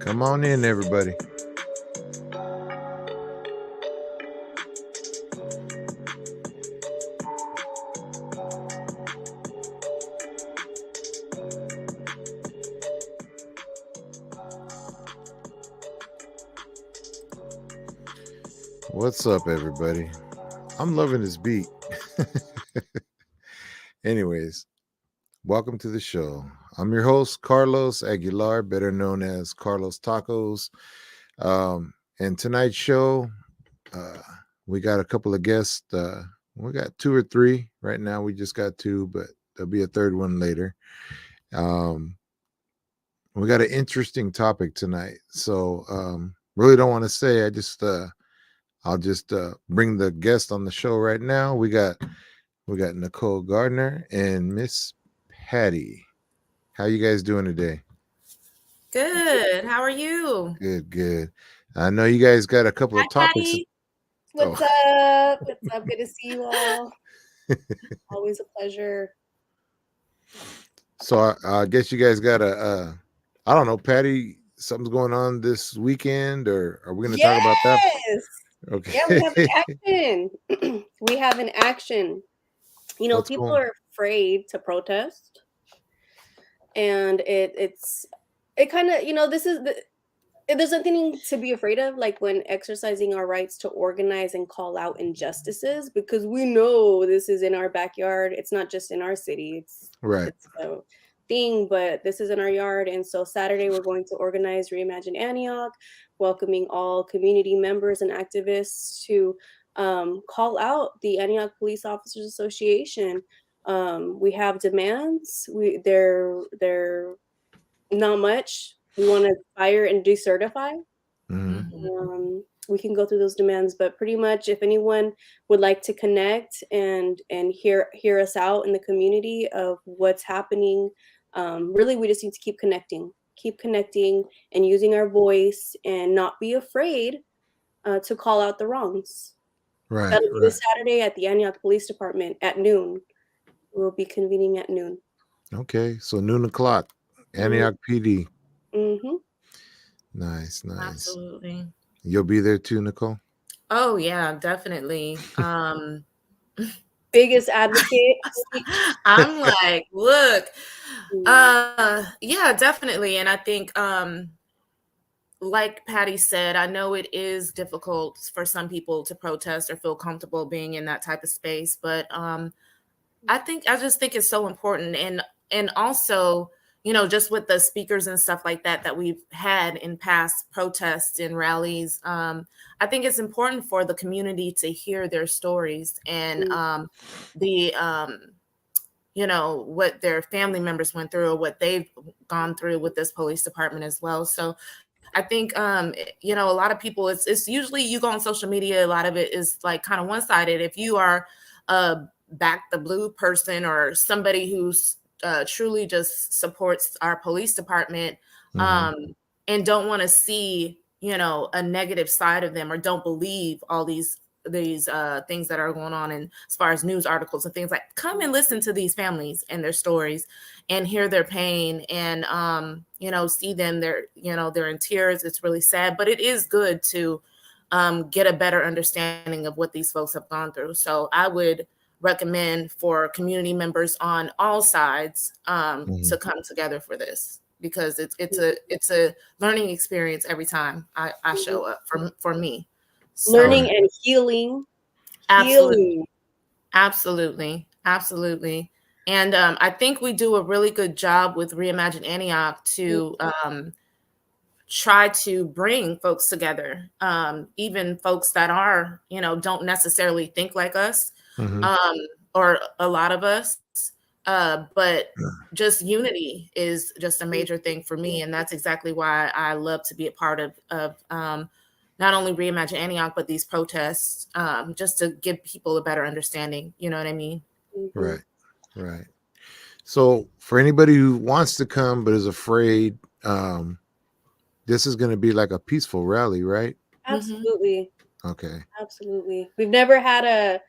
Come on in, everybody. What's up, everybody? I'm loving this beat. Anyways, welcome to the show. I'm your host, Carlos Aguilar, better known as Carlos Tacos. And tonight's show, we got a couple of guests. We got two or three right now. We just got two, but there'll be a third one later. We got an interesting topic tonight. So really don't want to say. I'll just bring the guest on the show right now. We got Nicole Gardner and Miss Patty. How you guys doing today? Good. How are you? Good. I know you guys got a couple Hi, of topics. Patty. What's up? What's up? Good to see you all. Always a pleasure. So I guess you guys got I don't know, Patty, something's going on this weekend, or are we going to talk about that? Okay. Yeah, we have an action. We have an action. You know, people are afraid to protest, and it kind of, you know, there's nothing to be afraid of, like when exercising our rights to organize and call out injustices, because we know this is in our backyard. It's not just in our city. It's a thing, but this is in our yard. And so Saturday we're going to organize Reimagine Antioch, welcoming all community members and activists to call out the Antioch Police Officers Association. We have demands. They're not much. We want to fire and decertify. We can go through those demands, but pretty much if anyone would like to connect and hear us out in the community of what's happening, really we just need to keep connecting and using our voice and not be afraid to call out the wrongs. Right. That'll be this Saturday at the Antioch Police Department at noon. We'll be convening at noon. Okay, so noon o'clock, Antioch PD. Mm-hmm. Nice. Absolutely. You'll be there too, Nicole? Oh yeah, definitely. Biggest advocate. I'm like, look, yeah, definitely. And I think, like Patty said, I know it is difficult for some people to protest or feel comfortable being in that type of space, but I just think it's so important. And also, you know, just with the speakers and stuff like that we've had in past protests and rallies, I think it's important for the community to hear their stories and you know, what their family members went through or what they've gone through with this police department as well. So I think, you know, a lot of people, it's usually you go on social media, a lot of it is like kind of one-sided. If you are back the blue person or somebody who's truly just supports our police department and don't want to see, you know, a negative side of them or don't believe all these things that are going on in as far as news articles and things, like come and listen to these families and their stories and hear their pain and you know, see them, they're in tears. It's really sad, but it is good to get a better understanding of what these folks have gone through. So I would recommend for community members on all sides to come together for this, because it's a learning experience every time I show up for me. So, learning and healing. Absolutely. And I think we do a really good job with Reimagine Antioch to try to bring folks together, even folks that are, you know, don't necessarily think like us, or a lot of us, but just unity is just a major thing for me. And that's exactly why I love to be a part of not only Reimagine Antioch, but these protests, just to give people a better understanding. You know what I mean? Right. So for anybody who wants to come but is afraid, this is going to be like a peaceful rally, right? Absolutely. Okay. Absolutely. We've never had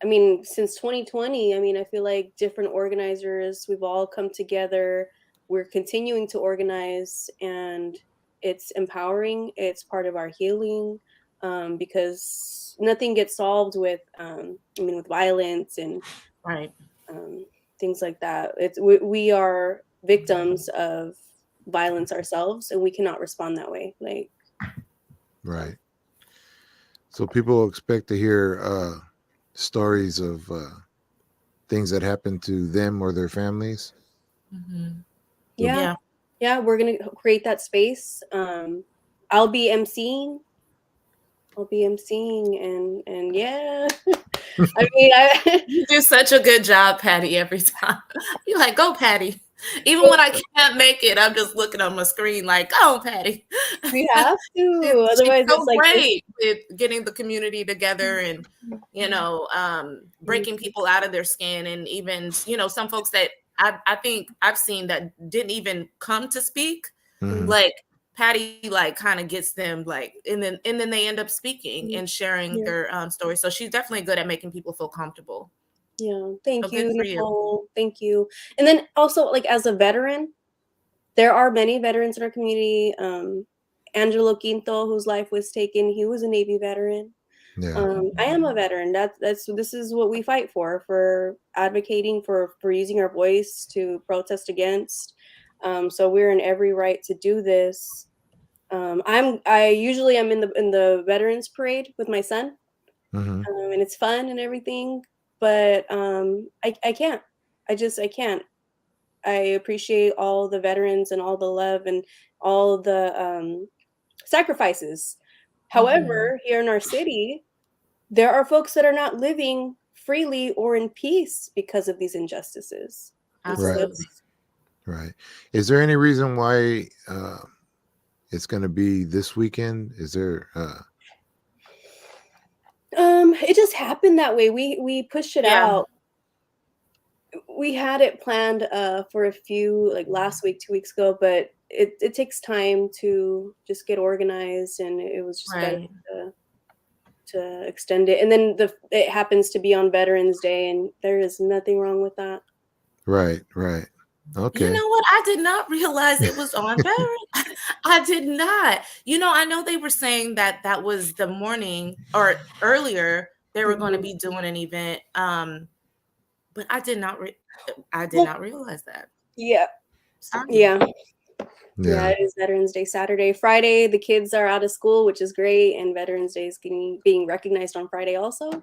since 2020, I feel like different organizers, we've all come together. We're continuing to organize, and it's empowering. It's part of our healing, because nothing gets solved with, with violence and Right. things like that. We are victims of violence ourselves, and we cannot respond that way. Like, Right. So people expect to hear stories of things that happened to them or their families. Mm-hmm. yeah, we're gonna create that space. I'll be emceeing. And yeah. I mean, You do such a good job, Patty, every time. You're like, go, Patty. Even when I can't make it, I'm just looking on my screen like, go, Patty. we have She's to. Otherwise, so it's like great with getting the community together and, breaking people out of their skin. And even, some folks that I think I've seen that didn't even come to speak, Mhm. like Patty, like kind of gets them like, and then they end up speaking and sharing their story. So she's definitely good at making people feel comfortable. Yeah, thank So good you, for you. Nicole. Thank you. And then also, like, as a veteran, there are many veterans in our community. Angelo Quinto, whose life was taken, he was a Navy veteran. Yeah. I am a veteran. This is what we fight for advocating for using our voice to protest against. So we're in every right to do this. I usually am in the veterans parade with my son, Mhm. and it's fun and everything. But I can't. I can't. I appreciate all the veterans and all the love and all the sacrifices. However, here in our city, there are folks that are not living freely or in peace because of these injustices. And so Right. Absolutely. Right. Is there any reason why it's going to be this weekend? Is there? It just happened that way. We pushed it Yeah. out. We had it planned for a few, like last week, 2 weeks ago, but it takes time to just get organized, and it was just better Right. to extend it. And then it happens to be on Veterans Day, and there is nothing wrong with that. Right. Right. Okay. You know what? I did not realize it was on Veterans. I did not. I know they were saying that was the morning or earlier they were going to be doing an event. But I did not realize that. Yeah. Sorry. Yeah, Yeah. it is Veterans Day Saturday. Friday, the kids are out of school, which is great, and Veterans Day is being recognized on Friday also.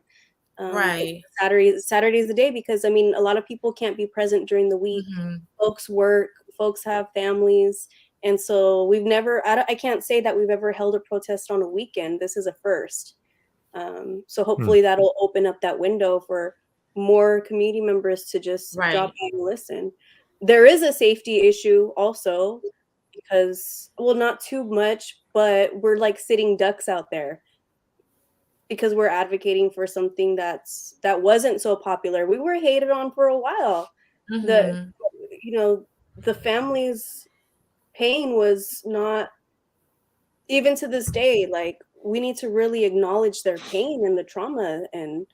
Right. Saturday is the day because, a lot of people can't be present during the week. Mm-hmm. Folks work, folks have families, and so I can't say that we've ever held a protest on a weekend. This is a first. So hopefully that'll open up that window for more community members to just drop Right. by and listen. There is a safety issue also because, well, not too much, but we're like sitting ducks out there because we're advocating for something that wasn't so popular. We were hated on for a while. The Mm-hmm. the family's pain was not, even to this day, like, we need to really acknowledge their pain and the trauma and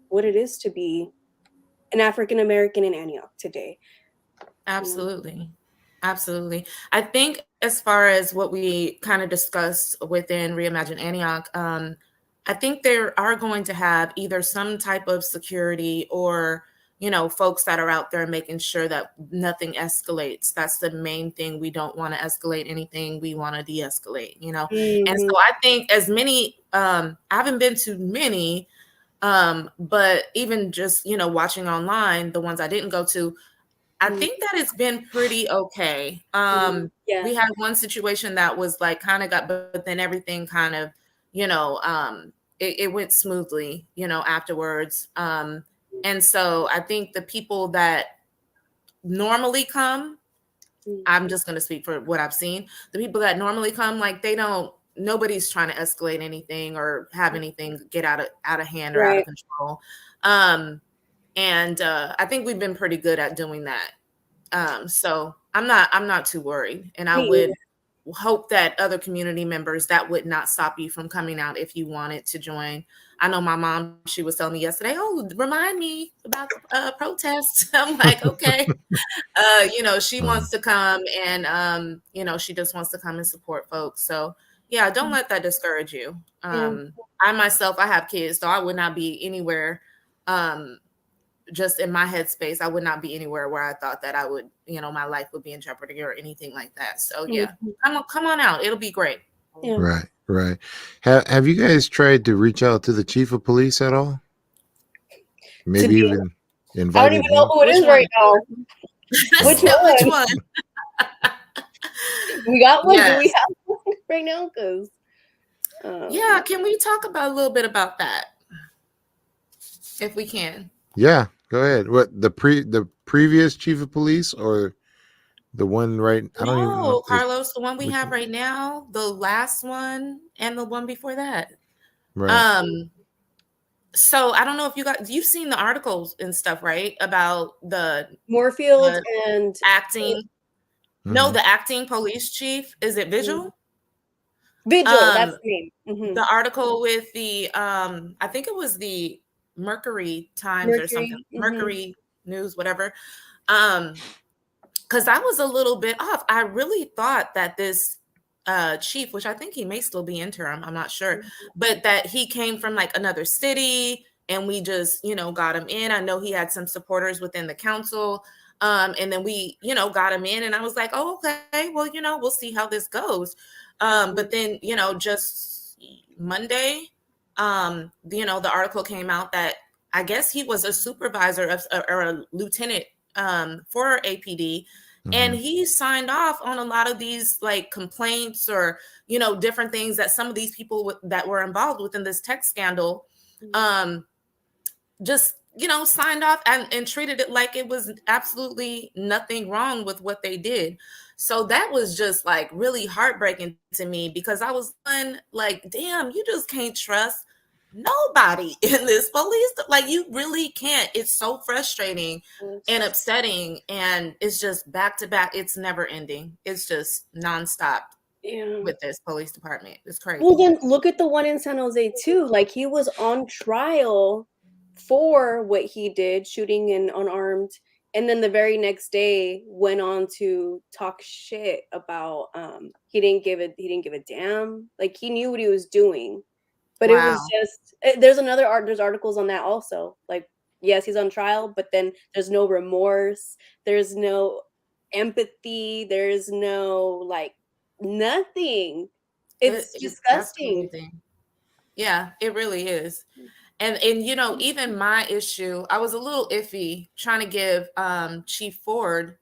what it is to be an African American in Antioch today. Absolutely. Absolutely. I think as far as what we kind of discussed within Reimagine Antioch, I think they are going to have either some type of security or, folks that are out there making sure that nothing escalates. That's the main thing. We don't want to escalate anything. We want to de-escalate, And so I think as many, I haven't been to many, but even just, watching online, the ones I didn't go to, I think that it's been pretty okay. Yeah. We had one situation that was like kind of but then everything kind of, it went smoothly, afterwards. And so I think the people that normally come, I'm just going to speak for what I've seen. The people that normally come, like nobody's trying to escalate anything or have anything get out of hand or out of control. And I think we've been pretty good at doing that. So I'm not too worried. And I would hope that other community members, that would not stop you from coming out if you wanted to join. I know my mom, she was telling me yesterday, oh, remind me about protests. I'm like, okay. She wants to come, and she just wants to come and support folks. So yeah, don't let that discourage you. I myself, I have kids, so I would not be anywhere, just in my headspace, I would not be anywhere where I thought that I would, my life would be in jeopardy or anything like that. So yeah, come on out. It'll be great. Yeah. Right. Have you guys tried to reach out to the chief of police at all? Maybe even invite. I don't even know who it is right now. Which one? We got one. Yes. Do we have one right now? Because yeah, can we talk about a little bit about that, if we can? Yeah, go ahead. What, the previous chief of police or the one right? I don't even know. Carlos, the one we have right now, the last one, and the one before that. Right. So I don't know if you've seen the articles and stuff, right? About the Moorfield and acting. Mm-hmm. No, the acting police chief. Is it Vigil? Vigil, that's the name. Mm-hmm. The article with the I think it was the Mercury Times or something. Mercury News, whatever. Because I was a little bit off. I really thought that this chief, which I think he may still be interim, I'm not sure, but that he came from like another city and we just, got him in. I know he had some supporters within the council. And then we, got him in, and I was like, oh, okay, well, we'll see how this goes. But then, just Monday, the article came out that I guess he was a supervisor or a lieutenant for APD. And he signed off on a lot of these like complaints or, different things that some of these people that were involved within this tech scandal just, signed off and treated it like it was absolutely nothing wrong with what they did. So that was just like really heartbreaking to me, because I was like, damn, you just can't trust nobody in this police. Like, you really can't. It's so frustrating and upsetting, and it's just back to back. It's never ending. It's just nonstop with this police department. It's crazy. Well, then look at the one in San Jose too. Like, he was on trial for what he did, shooting an unarmed, and then the very next day went on to talk shit about he didn't give a damn. Like, he knew what he was doing. But It was just, there's articles on that also. Like, yes, he's on trial, but then there's no remorse. There's no empathy. There's no, like, nothing. It's disgusting. Yeah, it really is. And even my issue, I was a little iffy trying to give Chief Ford,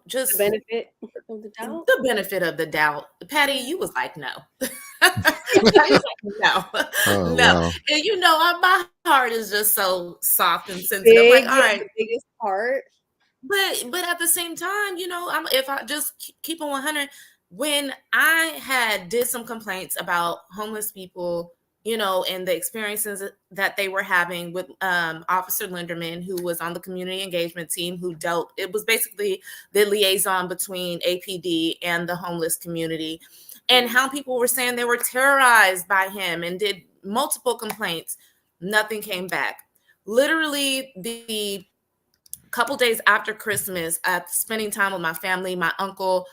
just the benefit of the doubt. The benefit of the doubt. Patty, you was like, no. No. Oh, no. Wow. And my heart is just so soft and sensitive. Like, all right. The biggest part. But at the same time, if I just keep on 100, when I did some complaints about homeless people, and the experiences that they were having with Officer Linderman, who was on the community engagement team, it was basically the liaison between APD and the homeless community, and how people were saying they were terrorized by him and did multiple complaints. Nothing came back. Literally, the couple days after Christmas, spending time with my family, my uncle,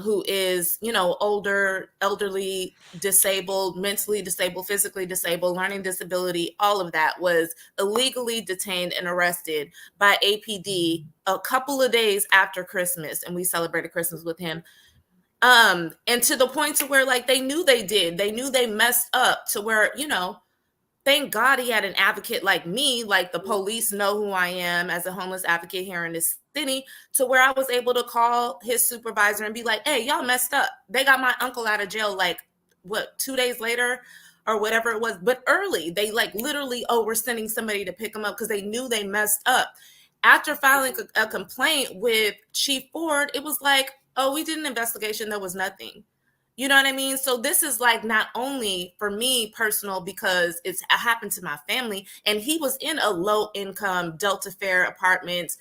who is, older, elderly, disabled, mentally disabled, physically disabled, learning disability, all of that, was illegally detained and arrested by APD a couple of days after Christmas. And we celebrated Christmas with him. And to the point to where, like, they knew they messed up, to where, thank God he had an advocate like me, like the police know who I am as a homeless advocate here in this city, to where I was able to call his supervisor and be like, hey, y'all messed up. They got my uncle out of jail, 2 days later or whatever it was, but early. They literally, we're sending somebody to pick them up, because they knew they messed up. After filing a complaint with Chief Ford, it was like, oh, we did an investigation. There was nothing. You know what I mean? So this is not only for me personal, because it happened to my family, and he was in a low income Delta Fair apartment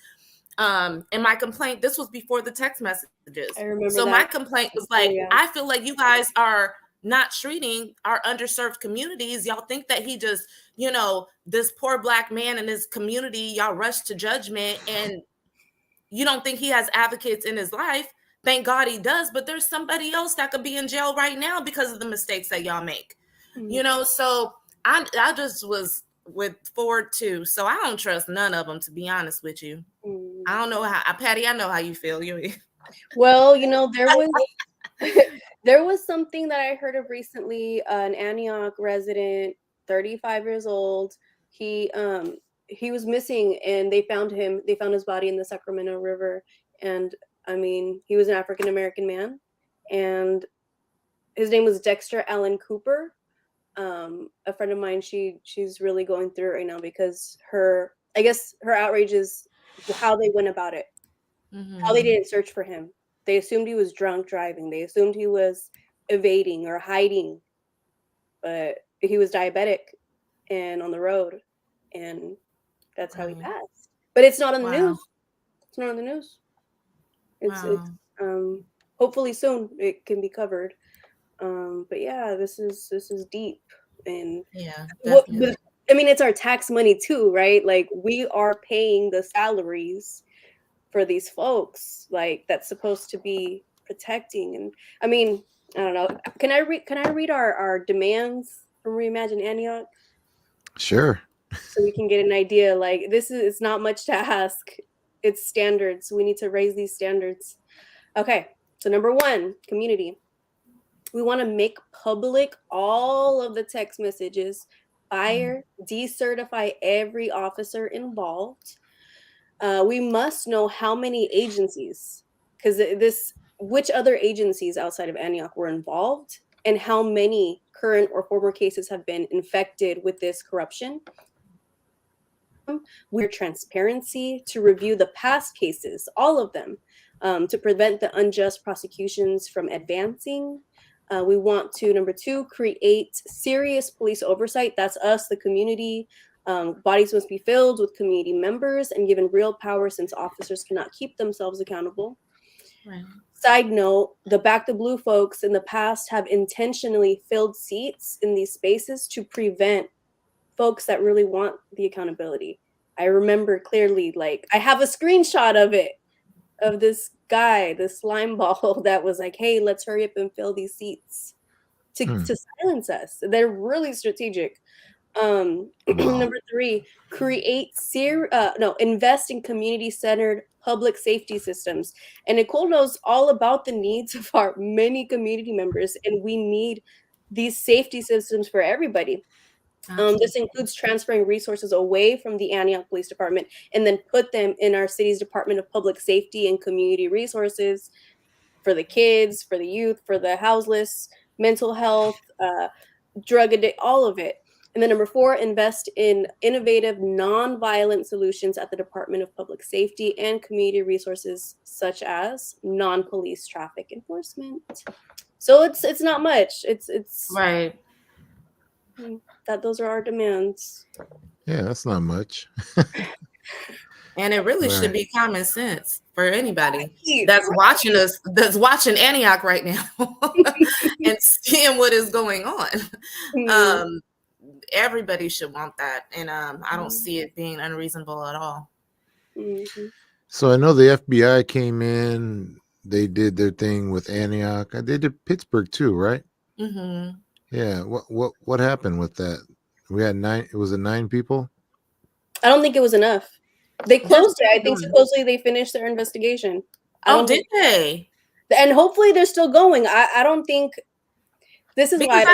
And my complaint, this was before the text messages. I remember so that. my complaint was like, yeah. I feel like you guys are not treating our underserved communities. Y'all think that he just, this poor Black man in his community, y'all rush to judgment, and you don't think he has advocates in his life. Thank God he does, but there's somebody else that could be in jail right now because of the mistakes that y'all make. So I just was with Ford too. So I don't trust none of them, to be honest with you. I don't know how, Patty, I know how you feel. Well, there was something that I heard of recently. An Antioch resident, 35 years old. He was missing, and they found him. They found his body in the Sacramento River, and I mean, he was an African American man, and his name was Dexter Allen Cooper. A friend of mine, she's really going through it right now because her outrage is how they went about it, how they didn't search for him. They assumed he was drunk driving. They assumed he was evading or hiding, but he was diabetic and on the road, and that's how he passed. But it's not on the news. It's not on the news. It's hopefully soon it can be covered. But yeah, this is deep, and I mean, it's our tax money too, right? Like, we are paying the salaries for these folks, like, that's supposed to be protecting. And I mean, I don't know. Can I read our demands from Reimagine Antioch? Sure. So we can get an idea. Like, it's not much to ask. It's standards. We need to raise these standards. Okay. So number 1, community. We want to make public all of the text messages, fire, decertify every officer involved. We must know how many agencies, because which other agencies outside of Antioch were involved, and how many current or former cases have been infected with this corruption. We're transparency to review the past cases, all of them, to prevent the unjust prosecutions from advancing. We want to, number 2, create serious police oversight. That's us, the community. Bodies must be filled with community members and given real power, since officers cannot keep themselves accountable. Right. Side note, the Back the Blue folks in the past have intentionally filled seats in these spaces to prevent folks that really want the accountability. I remember clearly, like, I have a screenshot of it, of this guy, this slime ball that was like, hey, let's hurry up and fill these seats to silence us. They're really strategic. Number 3, invest in community-centered public safety systems. And Nicole knows all about the needs of our many community members, and we need these safety systems for everybody. This includes transferring resources away from the Antioch Police Department and then put them in our city's Department of Public Safety and Community Resources for the kids, for the youth, for the houseless, mental health, drug addict, all of it. And then number 4, invest in innovative, nonviolent solutions at the Department of Public Safety and Community Resources, such as non-police traffic enforcement. So it's not much. It's right. Those are our demands. Yeah, that's not much. And it really should be common sense for anybody that's watching us, that's watching Antioch right now and seeing what is going on. Everybody should want that. And I don't see it being unreasonable at all. So I know the FBI came in, they did their thing with Antioch. They did Pittsburgh too, right? Mm-hmm. Yeah. What happened with that? We had 9. It was 9 people. I don't think it was enough. They closed it. I think supposedly they finished their investigation. Did they? And hopefully they're still going. I don't think this is because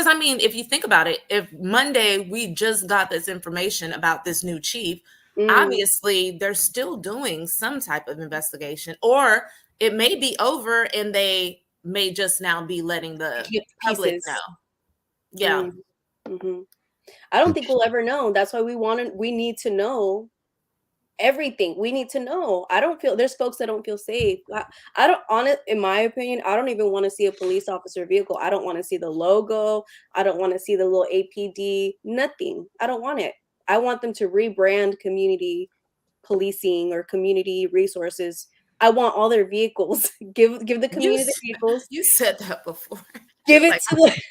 I mean, if you think about it, if Monday we just got this information about this new chief, obviously they're still doing some type of investigation, or it may be over and they may just now be letting the public know. Yeah. I don't think we'll ever know. That's why we need to know everything. We need to know. I don't feel, there's folks that don't feel safe. I don't, in my opinion, I don't even want to see a police officer vehicle. I don't want to see the logo. I don't want to see the little APD, nothing. I don't want it. I want them to rebrand community policing or community resources. I want all their vehicles. Give the community the vehicles. You said that before. Give it Like-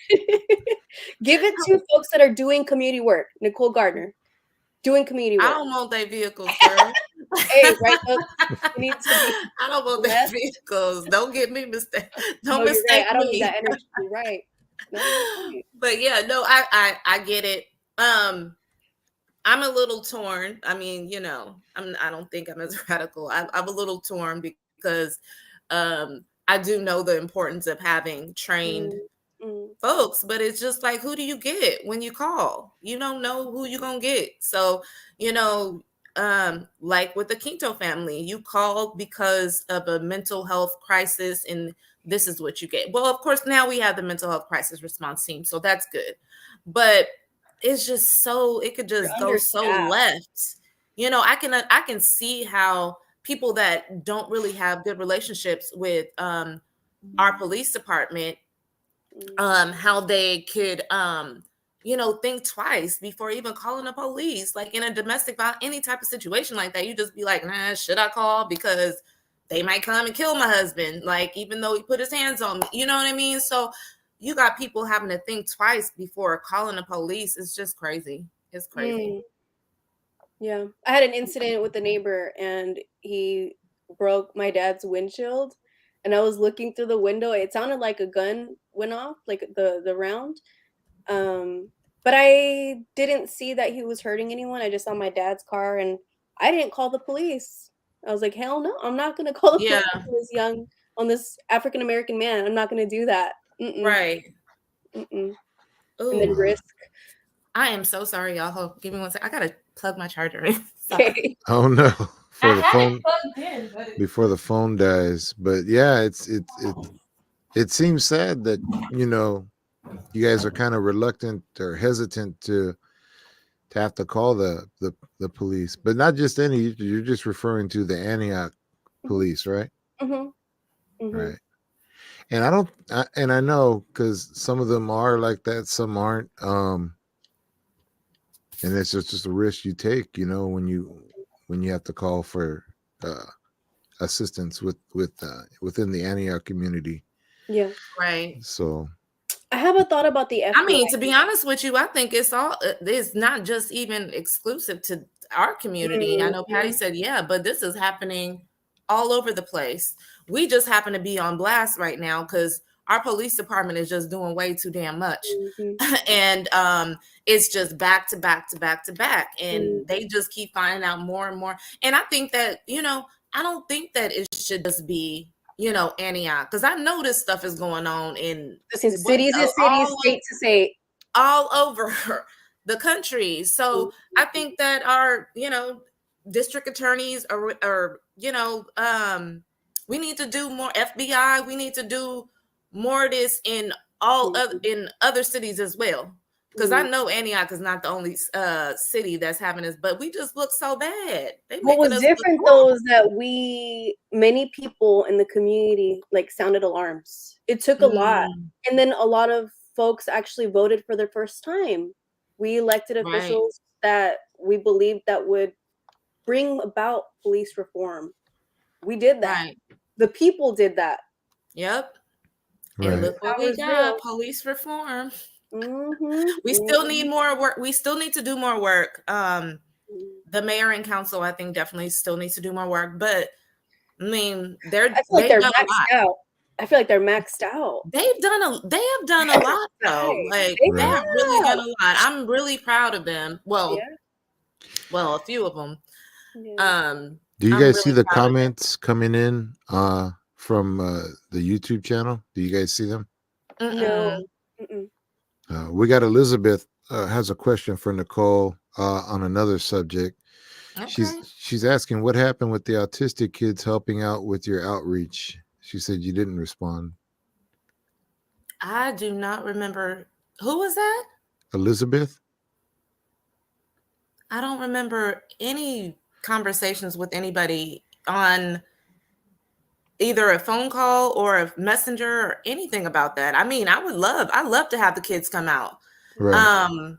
give it to folks that are doing community work. Nicole Gardner, doing community work. I don't want their vehicles, girl. Hey, right? You need to be. I don't want their less- vehicles. Don't get me mistaken. No, Don't you're mistake right. I don't me. need that energy. You're right. No, you're right. But yeah, no, I get it. I'm a little torn. I mean, you know, I don't think I'm as radical. I'm a little torn because I do know the importance of having trained folks, but it's just like, who do you get when you call? You don't know who you're gonna get. So, you know, like with the Quinto family, you called because of a mental health crisis, and this is what you get. Well, of course, now we have the mental health crisis response team, so that's good. But it's just so, it could just go so left. You know, I can see how people that don't really have good relationships with our police department, how they could you know, think twice before even calling the police. Like in a domestic violence, any type of situation like that, you just be like, nah, should I call? Because they might come and kill my husband, like, even though he put his hands on me. You know what I mean? So you got people having to think twice before calling the police. It's just crazy. It's crazy. Yeah. I had an incident with a neighbor, and he broke my dad's windshield, and I was looking through the window. It sounded like a gun went off, like the round. But I didn't see that he was hurting anyone. I just saw my dad's car, and I didn't call the police. I was like, hell no, I'm not gonna call the police on this African American man. I'm not gonna do that. Right. And then risk. I am so sorry, y'all. Hold, give me 1 second. I gotta plug my charger in. Okay. Oh no, for the phone In, before the phone dies. But yeah, it seems sad that, you know, you guys are kind of reluctant or hesitant to have to call the police, but not just any. You're just referring to the Antioch police, right? Right. And I know, because some of them are like that, some aren't. And it's just a risk you take, you know, when you have to call for assistance within the Antioch community. Yeah. Right. So I have a thought about the FBI. I mean, to be honest with you, I think it's not just even exclusive to our community. I know Patty said, yeah, but this is happening all over the place. We just happen to be on blast right now because our police department is just doing way too damn much. And it's just back to back to back to back. And they just keep finding out more and more. And I think that, you know, I don't think that it should just be, you know, Antioch, because I know this stuff is going on in city to city, state to state, all over the country. So I think that our, you know, district attorneys are, you know, we need to do more. FBI, we need to do more of this in other cities as well. Because I know Antioch is not the only city that's having this, but we just look so bad. What was different though is that many people in the community like sounded alarms. It took a lot. And then a lot of folks actually voted for their first time. We elected officials that we believed that would bring about police reform. We did that. The people did that. Yep. And look what we got, police reform. We still need more work. We still need to do more work. The mayor and council, I think, definitely still needs to do more work. But I mean, they're maxed out. I feel like they're maxed out. They have done a lot though. Like they have really done a lot. I'm really proud of them. Well, a few of them. Do you guys see the comments coming in from the YouTube channel? Do you guys see them? No. We got Elizabeth has a question for Nicole on another subject. Okay. She's asking what happened with the autistic kids helping out with your outreach. She said you didn't respond. I do not remember. Who was that? Elizabeth. I don't remember any conversations with anybody on either a phone call or a messenger or anything about that. I mean, I love to have the kids come out. Right.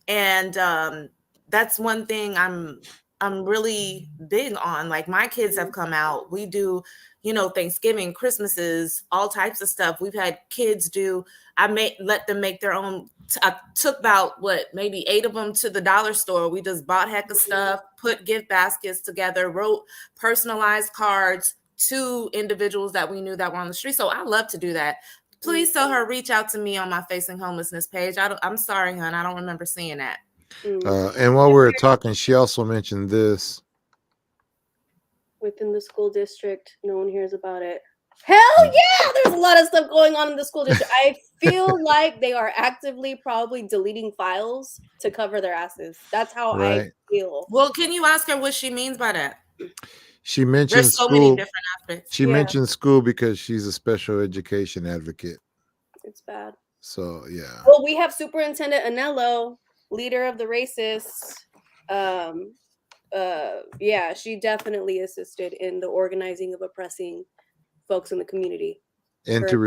And that's one thing I'm I'm really big on. Like my kids have come out. We do, Thanksgiving, Christmases, all types of stuff. We've had kids do. Let them make their own. I took about maybe 8 of them to the dollar store. We just bought heck of stuff, put gift baskets together, wrote personalized cards to individuals that we knew that were on the street. So I love to do that. Please tell her, reach out to me on my Facing Homelessness page. I'm sorry, hon. I don't remember seeing that. And while we were talking, she also mentioned this. Within the school district, no one hears about it. Hell yeah! There's a lot of stuff going on in the school district. I feel like they are actively probably deleting files to cover their asses. That's how I feel. Well, can you ask her what she means by that? She mentioned there's so school. many different aspects. She mentioned school because she's a special education advocate. It's bad. So yeah. Well, we have Superintendent Anello, leader of the racists. Yeah, she definitely assisted in the organizing of oppressing folks in the community. And to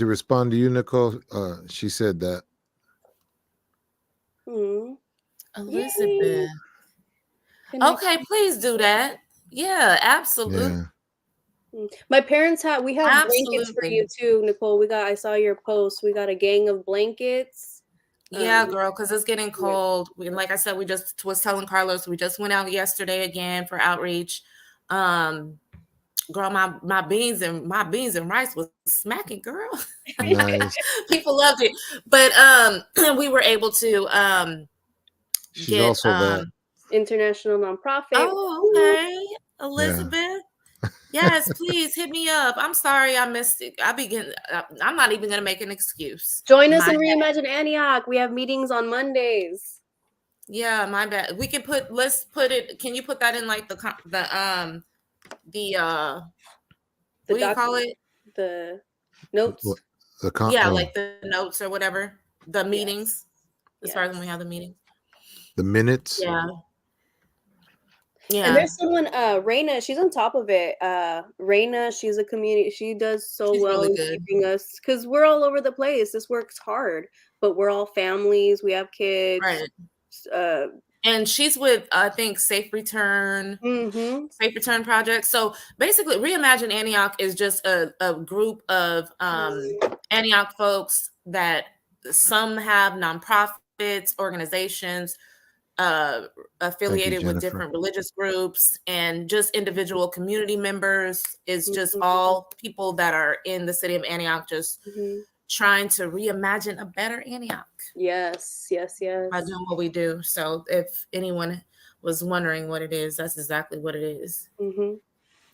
respond to you, Nicole, she said that. Elizabeth. Okay, please do that. Yeah, absolutely. Yeah. My parents we have blankets for you too, Nicole. I saw your post. We got a gang of blankets. Yeah, girl, because it's getting cold. Like I said, we just was telling Carlos, we just went out yesterday again for outreach. Girl, my beans and rice was smacking, girl. Nice. People loved it. But we were able to she's also that international nonprofit. Oh, okay. Elizabeth. Yeah. Yes, please hit me up. I'm sorry I missed it. I'm not even gonna make an excuse. Join us in Reimagine Antioch. We have meetings on Mondays. Yeah, my bad. We can let's put it. Can you put that in like the what do you call it? The notes. Like the notes or whatever. The meetings. As far as when we have the meeting. The minutes. Yeah. Yeah. And there's someone, Raina, she's on top of it. Raina, she's a community. She does she's well really in keeping us, because we're all over the place. This work's hard, but we're all families. We have kids. Right. And she's with, I think, Safe Return Project. So basically, Reimagine Antioch is just a group of Antioch folks that some have nonprofits, organizations, affiliated with different religious groups, and just individual community members. Is just all people that are in the city of Antioch, just trying to reimagine a better Antioch. Yes. By doing what we do. So if anyone was wondering what it is, that's exactly what it is.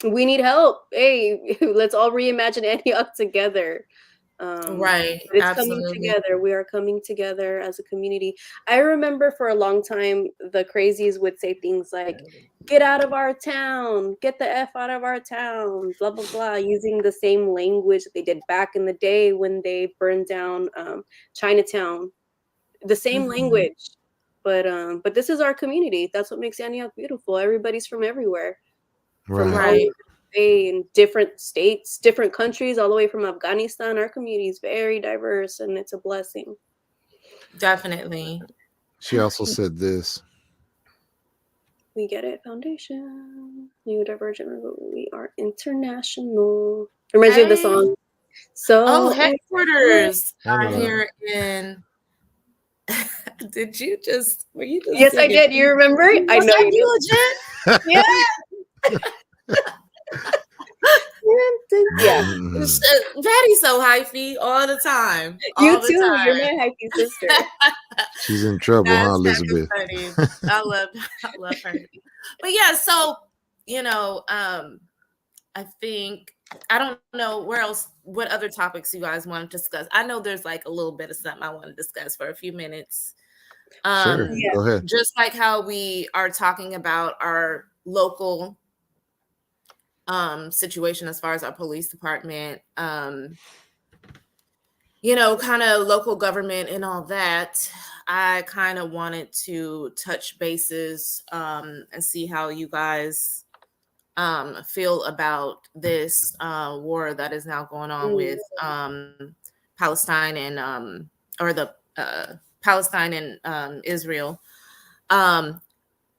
We need help. Hey, let's all reimagine Antioch together. Right. But it's coming together. We are coming together as a community. I remember for a long time, the crazies would say things like, get out of our town, get the F out of our town, blah, blah, blah, using the same language that they did back in the day when they burned down Chinatown. The same language. But this is our community. That's what makes Antioch beautiful. Everybody's from everywhere. Right. In different states, different countries, all the way from Afghanistan. Our community is very diverse, and it's a blessing. Definitely. She also said this. We get it, Foundation. New Divergent. We are international. Reminds me of the song. So headquarters are here in. Were you just? Yes, I did. You remember? I know you legit. Yeah. Yeah. Patty's so hyphy all the time. You too. You're my hyphy sister. She's in trouble, huh, Elizabeth? I love her. But yeah, so I think I don't know what other topics you guys want to discuss. I know there's like a little bit of something I want to discuss for a few minutes. Sure, go ahead. Just like how we are talking about our local situation as far as our police department, kind of local government and all that. I kind of wanted to touch bases and see how you guys feel about this war that is now going on with Palestine and Palestine and Israel.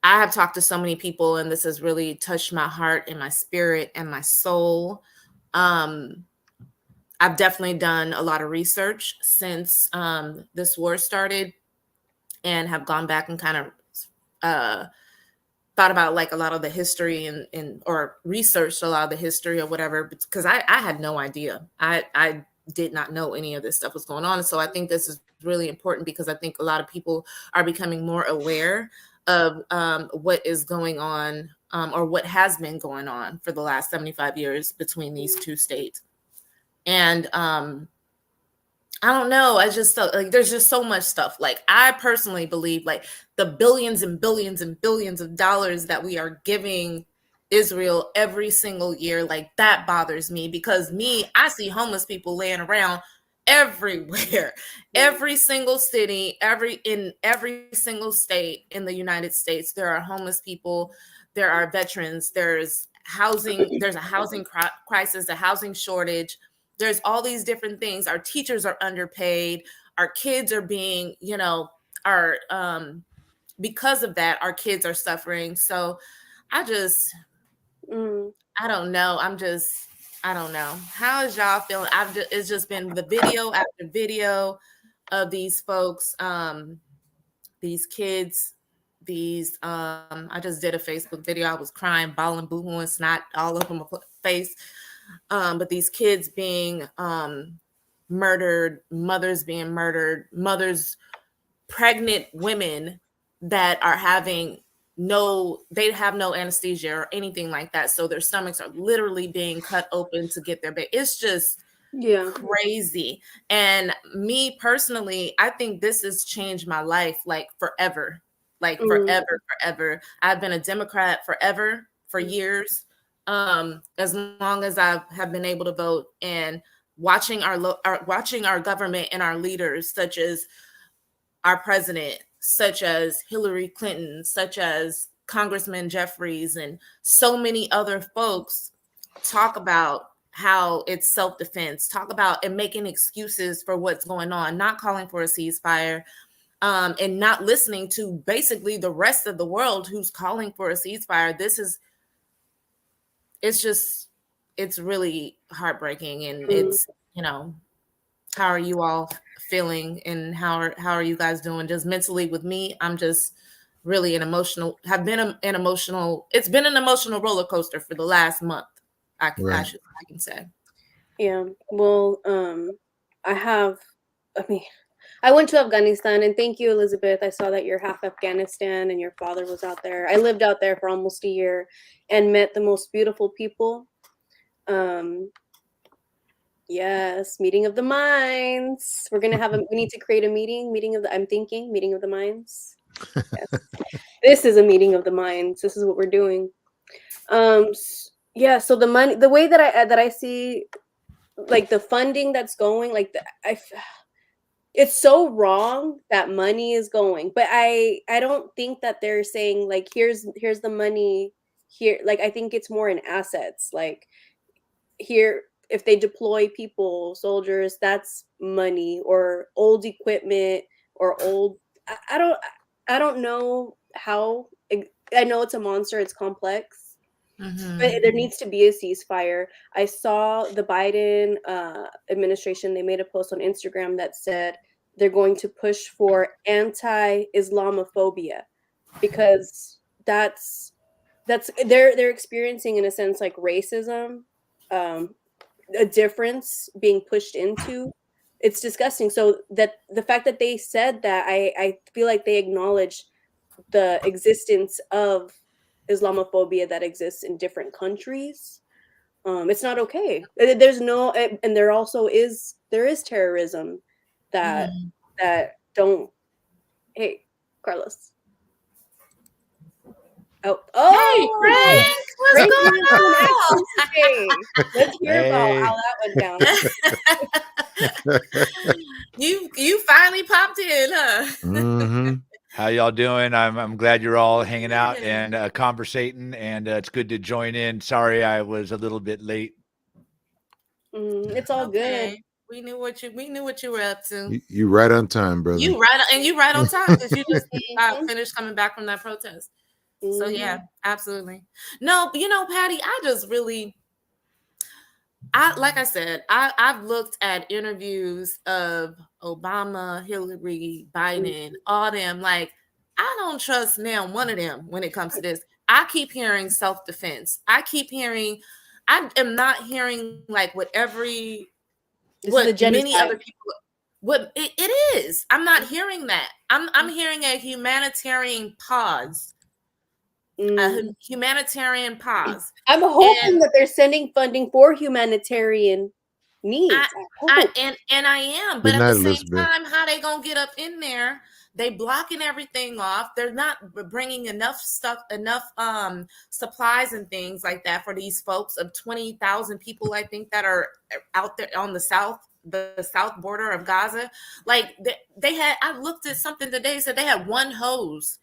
I have talked to so many people, and this has really touched my heart and my spirit and my soul. I've definitely done a lot of research since this war started, and have gone back and kind of thought about like a lot of the history and or researched a lot of the history or whatever, because I had no idea. I did not know any of this stuff was going on. And so I think this is really important, because I think a lot of people are becoming more aware of what is going on, or what has been going on for the last 75 years between these two states. And I don't know. I just felt like there's just so much stuff. Like, I personally believe like the billions and billions and billions of dollars that we are giving Israel every single year, like that bothers me, because I see homeless people laying around everywhere, every single city, in every single state in the United States. There are homeless people, there are veterans, there's a housing crisis, a housing shortage. There's all these different things. Our teachers are underpaid. Our kids are being, because of that, our kids are suffering. So I don't know. I don't know. How is y'all feeling? It's just been the video after video of these folks, these kids, I just did a Facebook video. I was crying, bawling, boo-hooing, snot all over my face. But these kids being murdered, mothers being murdered, pregnant women that are they have no anesthesia or anything like that. So their stomachs are literally being cut open to get their baby. It's just crazy. And me personally, I think this has changed my life like forever. Like forever. I've been a Democrat forever, for years. As long as I have been able to vote, and watching our government and our leaders, such as our president, such as Hillary Clinton, such as Congressman Jeffries, and so many other folks talk about how it's self-defense, talk about and making excuses for what's going on, not calling for a ceasefire, and not listening to basically the rest of the world who's calling for a ceasefire. It's really heartbreaking. And it's, how are you all feeling, and how are you guys doing just mentally? With me, I'm just really it's been an emotional roller coaster for the last month. I can say. Yeah. Well, I went to Afghanistan, and thank you, Elizabeth. I saw that you're half Afghanistan and your father was out there. I lived out there for almost a year and met the most beautiful people. Yes, meeting of the minds. We're gonna we need to create a meeting of the minds. Yes. This is a meeting of the minds. This is what we're doing. Yeah. So the way that I see, like, the funding that's going, like, it's so wrong that money is going, but I don't think that they're saying like, here's the money here. Like, I think it's more in assets. Like, here, if they deploy people, soldiers, that's money, or old equipment, or old. I don't know how. I know it's a monster. It's complex, but there needs to be a ceasefire. I saw the Biden administration. They made a post on Instagram that said they're going to push for anti-Islamophobia, because that's they're experiencing, in a sense, like racism. A difference being pushed into. It's disgusting. So that the fact that they said that, I feel like they acknowledge the existence of Islamophobia that exists in different countries. It's not okay. There's no, and there is terrorism that don't. Hey, Carlos. Hey, Frank, what's going on? Let's hear about how that went down. You finally popped in, huh? Mm-hmm. How y'all doing? I'm glad you're all hanging out and conversating, and it's good to join in. Sorry, I was a little bit late. It's all good. We knew what you were up to. You right on time, brother. You right on time, because you just finished coming back from that protest. So yeah, absolutely. No, you know, Patty, like I said, I've looked at interviews of Obama, Hillary, Biden, all them. Like, I don't trust now one of them when it comes to this. I keep hearing self-defense. I am not hearing like what many other people. What it is. I'm not hearing that. I'm hearing a humanitarian pause. A humanitarian pause. I'm hoping that they're sending funding for humanitarian needs. I am, but at the same time, how they gonna get up in there? They blocking everything off. They're not bringing enough supplies and things like that for these folks of 20,000 people, I think, that are out there on the south border of Gaza. Like they had, I looked at something today, said they had one hose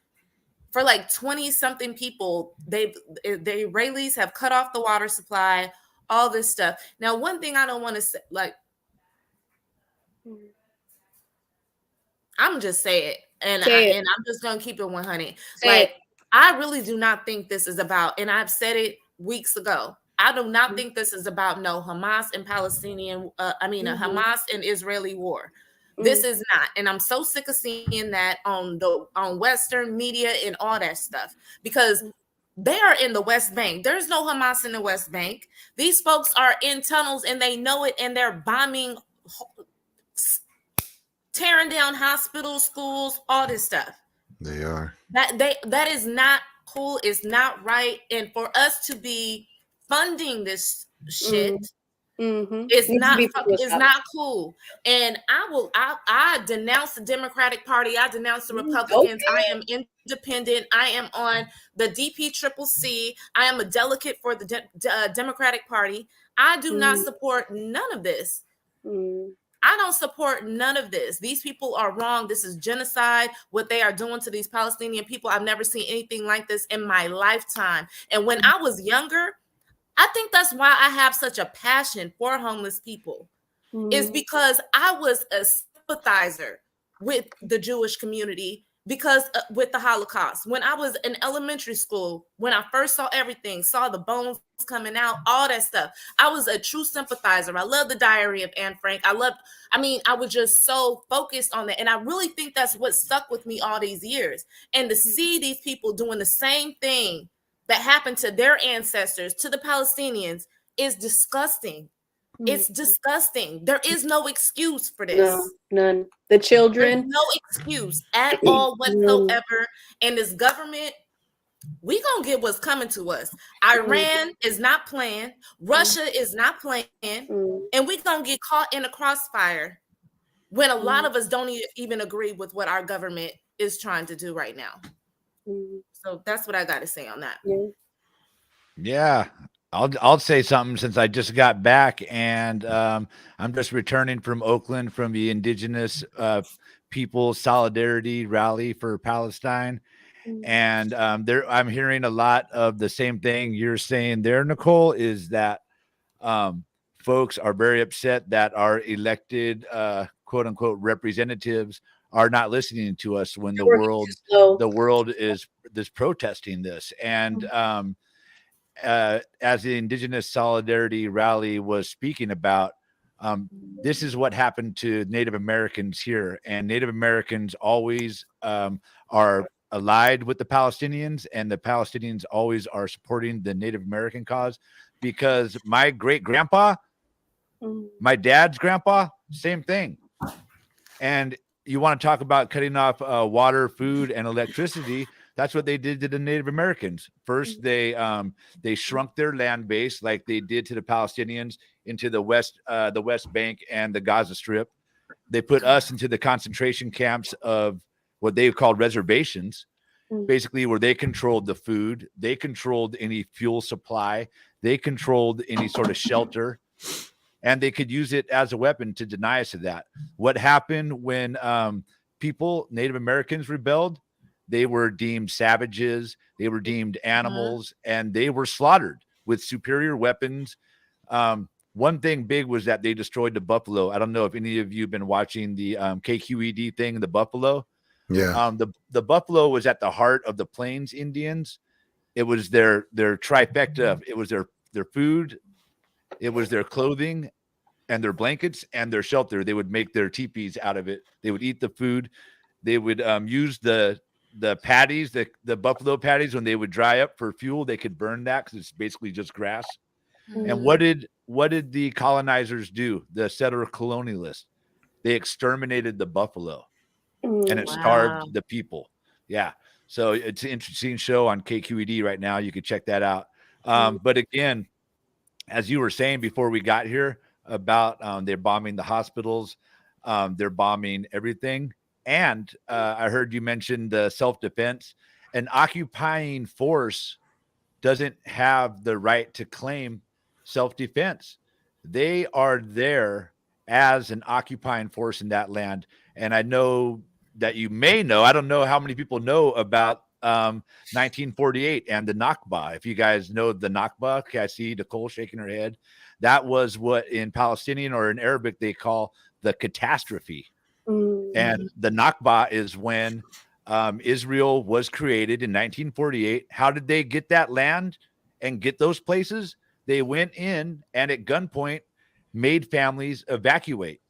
for like 20 something people. The Israelis have cut off the water supply, all this stuff. Now, one thing I don't want to say, like, I'm just say it, and I'm just gonna keep it 100. I really do not think this is about, and I've said it weeks ago, I do not think this is about no Hamas and Palestinian, a Hamas and Israeli war. This is not, and I'm so sick of seeing that on Western media and all that stuff, because they are in the West Bank. There's no Hamas in the West Bank. These folks are in tunnels and they know it, and they're bombing, tearing down hospitals, schools, all this stuff. They are. That is not cool. It's not right. And for us to be funding this shit, it's not cool. And I denounce the Democratic Party. I denounce the Republicans. I am independent. I am on the DPCCC. I am a delegate for the Democratic Party. I do not support none of this. I don't support none of this. These people are wrong. This is genocide, what they are doing to these Palestinian people. I've never seen anything like this in my lifetime. And when I was younger, I think that's why I have such a passion for homeless people, is because I was a sympathizer with the Jewish community because with the Holocaust. When I was in elementary school, when I first saw everything, saw the bones coming out, all that stuff, I was a true sympathizer. I love the Diary of Anne Frank. I was just so focused on that. And I really think that's what stuck with me all these years. And to see these people doing the same thing that happened to their ancestors, to the Palestinians, is disgusting. It's disgusting. There is no excuse for this. No, none. The children. There's no excuse at all whatsoever. And this government, we gonna get what's coming to us. Iran is not playing. Russia is not playing. And we gonna get caught in a crossfire when a lot of us don't even agree with what our government is trying to do right now. So that's what I got to say on that. Yeah. I'll say something, since I just got back, and I'm just returning from Oakland from the Indigenous People Solidarity Rally for Palestine. And I'm hearing a lot of the same thing you're saying there, Nicole, is that folks are very upset that our elected quote unquote representatives are not listening to us when the world is protesting this. And as the Indigenous Solidarity Rally was speaking about, this is what happened to Native Americans here. And Native Americans always are allied with the Palestinians, and the Palestinians always are supporting the Native American cause, because my great grandpa, my dad's grandpa, same thing. And you want to talk about cutting off water, food, and electricity. That's what they did to the Native Americans. First, they shrunk their land base like they did to the Palestinians into the West Bank and the Gaza Strip. They put us into the concentration camps of what they called reservations, basically where they controlled the food, they controlled any fuel supply, they controlled any sort of shelter, and they could use it as a weapon to deny us of that. What happened when Native Americans rebelled? They were deemed savages, they were deemed animals, and they were slaughtered with superior weapons. One thing big was that they destroyed the buffalo. I don't know if any of you have been watching the KQED thing, the buffalo. Yeah. The buffalo was at the heart of the Plains Indians. it was their trifecta. It was their food, it was their clothing, and their blankets and their shelter. They would make their teepees out of it. They would eat the food. They would use the patties, the buffalo patties, when they would dry up for fuel. They could burn that because it's basically just grass. Mhm. And what did the colonizers do? The settler colonialists, they exterminated the buffalo, and it Wow. starved the people. Yeah. So it's an interesting show on KQED right now. You could check that out. But again, as you were saying before we got here about they're bombing the hospitals, they're bombing everything. And I heard you mention the self-defense. An occupying force doesn't have the right to claim self-defense. They are there as an occupying force in that land. And I know that you may know, I don't know how many people know about 1948 and the Nakba. If you guys know the Nakba, okay, I see Nicole shaking her head. That was what in Palestinian or in Arabic they call the catastrophe. And the Nakba is when Israel was created in 1948. How did they get that land and get those places? They went in and at gunpoint made families evacuate.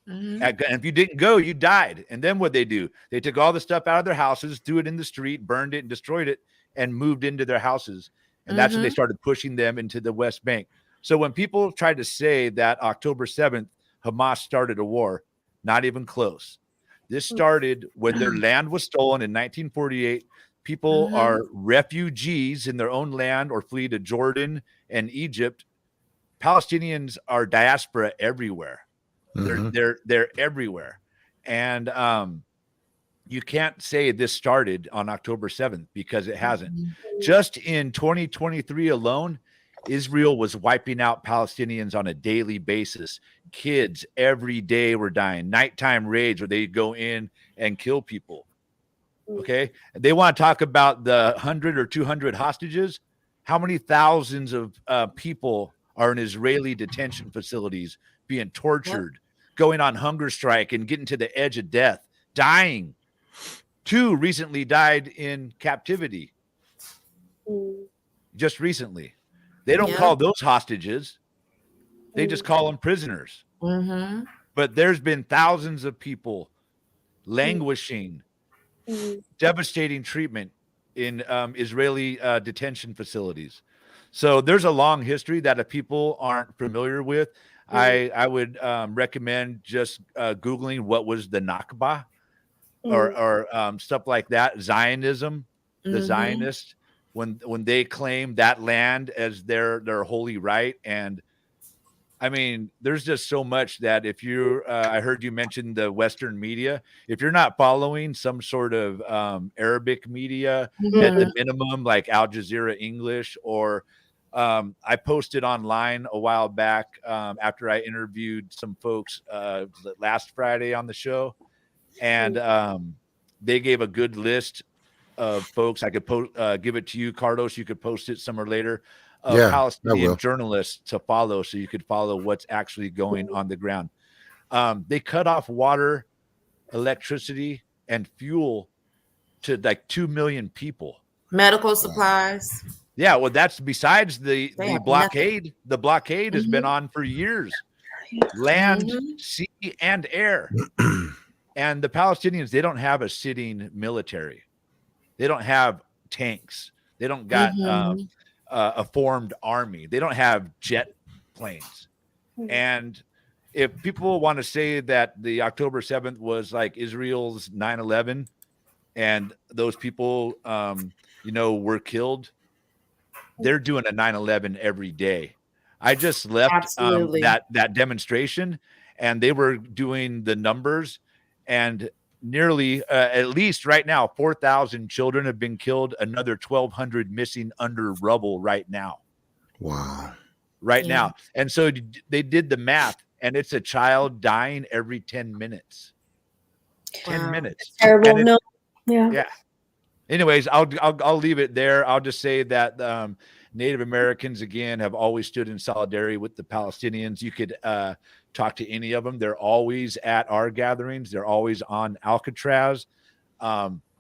Mhm. And if you didn't go, you died. And then what they do? They took all the stuff out of their houses, threw it in the street, burned it, and destroyed it, and moved into their houses. And that's when they started pushing them into the West Bank. So when people tried to say that October 7th, Hamas started a war, not even close. This started when their land was stolen in 1948. People are refugees in their own land or flee to Jordan and Egypt. Palestinians are diaspora everywhere. They're everywhere. And you can't say this started on October 7th because it hasn't. Just in 2023 alone, Israel was wiping out Palestinians on a daily basis. Kids every day were dying. Nighttime raids where they go in and kill people. Okay. They want to talk about the 100 or 200 hostages. How many thousands of people are in Israeli detention facilities being tortured, going on hunger strike and getting to the edge of death, dying? 2 recently died in captivity. Just recently. They don't call those hostages. They just call them prisoners. But there's been thousands of people languishing, devastating treatment in Israeli detention facilities. So there's a long history that if people aren't familiar with, I would recommend just Googling what was the Nakba or stuff like that. Zionism, the Zionists, when they claim that land as their holy right. And I mean, there's just so much that if you I heard you mention the Western media. If you're not following some sort of Arabic media at the minimum, like Al Jazeera English, or I posted online a while back after I interviewed some folks last Friday on the show, and they gave a good list of folks. I could give it to you, Carlos. You could post it somewhere later. Palestinian journalists to follow, so you could follow what's actually going on the ground. They cut off water, electricity, and fuel to like 2 million people. Medical supplies. Yeah, well, that's besides the blockade. Nothing. The blockade has been on for years. Land, sea, and air. And the Palestinians, they don't have a sitting military. They don't have tanks. They don't got a formed army. They don't have jet planes. And if people want to say that the October 7th was like Israel's 9/11 and those people, were killed, they're doing a 9/11 every day. I just left that demonstration, and they were doing the numbers, and nearly, at least right now, 4,000 children have been killed. Another 1,200 missing under rubble right now. Wow. Right now. And so they did the math, and it's a child dying every 10 minutes. 10 minutes. It's terrible. No. Yeah. Anyways, I'll leave it there. I'll just say that Native Americans, again, have always stood in solidarity with the Palestinians. You could talk to any of them. They're always at our gatherings. They're always on Alcatraz.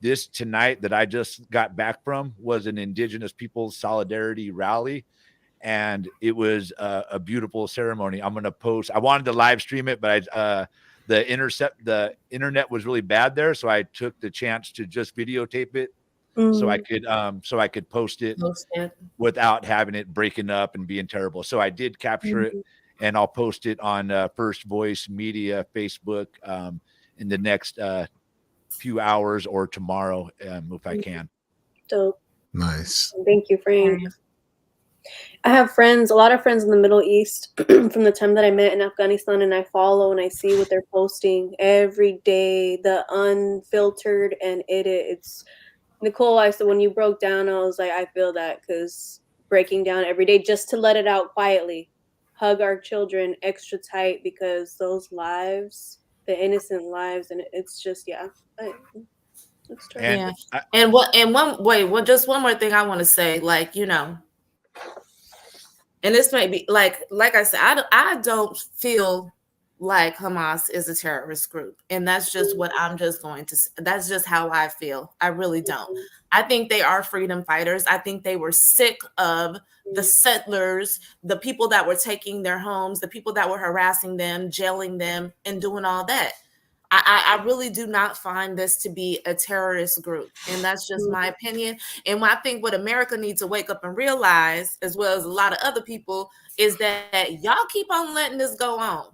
this tonight that I just got back from was an Indigenous Peoples Solidarity rally. And it was a beautiful ceremony. I'm going to post, I wanted to live stream it, but the internet was really bad there. So I took the chance to just videotape it so I could post it without having it breaking up and being terrible. So I did capture it, and I'll post it on First Voice Media Facebook in the next few hours or tomorrow if I can. Dope. Nice. Thank you, Frank. I have friends, a lot of friends in the Middle East from the time that I met in Afghanistan, and I follow and I see what they're posting every day, the unfiltered, and it's Nicole. I said when you broke down, I was like, I feel that, because breaking down every day just to let it out quietly, hug our children extra tight, because those lives, the innocent lives, and it's just it's And just one more thing I want to say, like, you know, and this may be like I said, I don't feel like Hamas is a terrorist group, and that's just what I'm just going to. That's just how I feel. I really don't. I think they are freedom fighters. I think they were sick of the settlers, the people that were taking their homes, the people that were harassing them, jailing them, and doing all that. I really do not find this to be a terrorist group. And that's just my opinion. And I think what America needs to wake up and realize, as well as a lot of other people, is that y'all keep on letting this go on.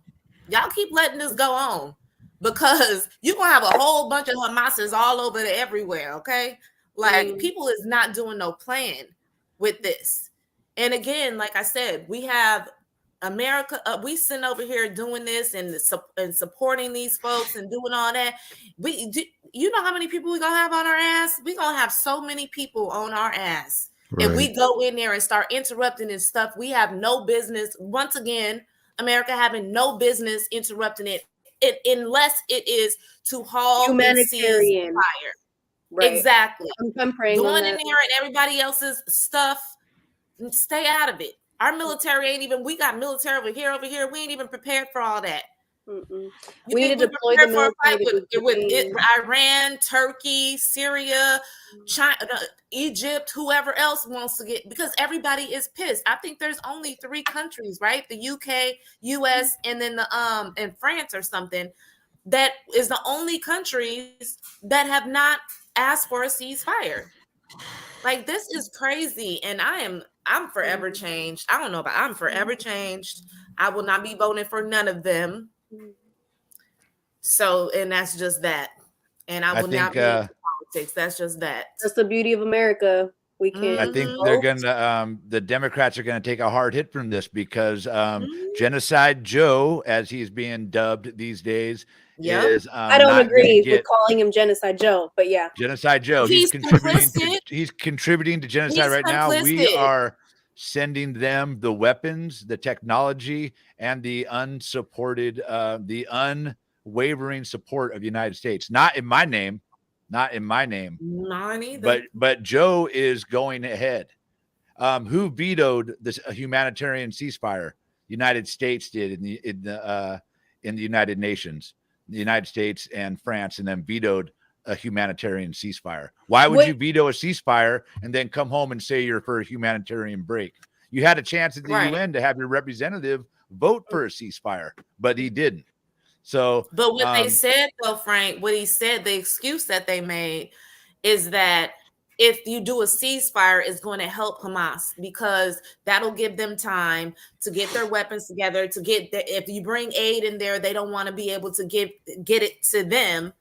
Y'all keep letting this go on, because you're going to have a whole bunch of Hamases all over everywhere, okay? Like, people is not doing no plan with this. And again, like I said, we have America, we sitting over here doing this and supporting these folks and doing all that. You know how many people we gonna have on our ass? We gonna have so many people on our ass. Right. If we go in there and start interrupting this stuff, we have no business. Once again, America having no business interrupting it unless it is to halt humanitarian fire. Right. Exactly. I'm praying going in there and everybody else's stuff. Stay out of it. Our military ain't even, we got military over here. We ain't even prepared for all that. We need to deploy the military with Iran, Turkey, Syria, China, Egypt, whoever else wants to get, because everybody is pissed. I think there's only 3 countries, right? The UK, US, and then and France or something. That is the only countries that have not asked for a ceasefire. Like, this is crazy, and I'm forever changed. I don't know, but I'm forever changed. I will not be voting for none of them. So, and that's just that. And I will not be into politics. That's just that. That's the beauty of America. We can't. I think they're gonna. The Democrats are gonna take a hard hit from this, because Genocide Joe, as he's being dubbed these days, is. I don't agree with calling him Genocide Joe, but yeah, Genocide Joe. He's contributing to genocide right now. We are sending them the weapons, the technology, and the unsupported, the unwavering support of the United States. Not in my name. Not either. But Joe is going ahead. Who vetoed this humanitarian ceasefire? United States did in the United Nations. The United States and France, and then vetoed a humanitarian ceasefire. Why would you veto a ceasefire and then come home and say you're for a humanitarian break? You had a chance at the UN to have your representative vote for a ceasefire, but he didn't. So, but what they said though, Frank, what he said, the excuse that they made is that if you do a ceasefire, it's going to help Hamas, because that'll give them time to get their weapons together, to get if you bring aid in there, they don't want to be able to get it to them.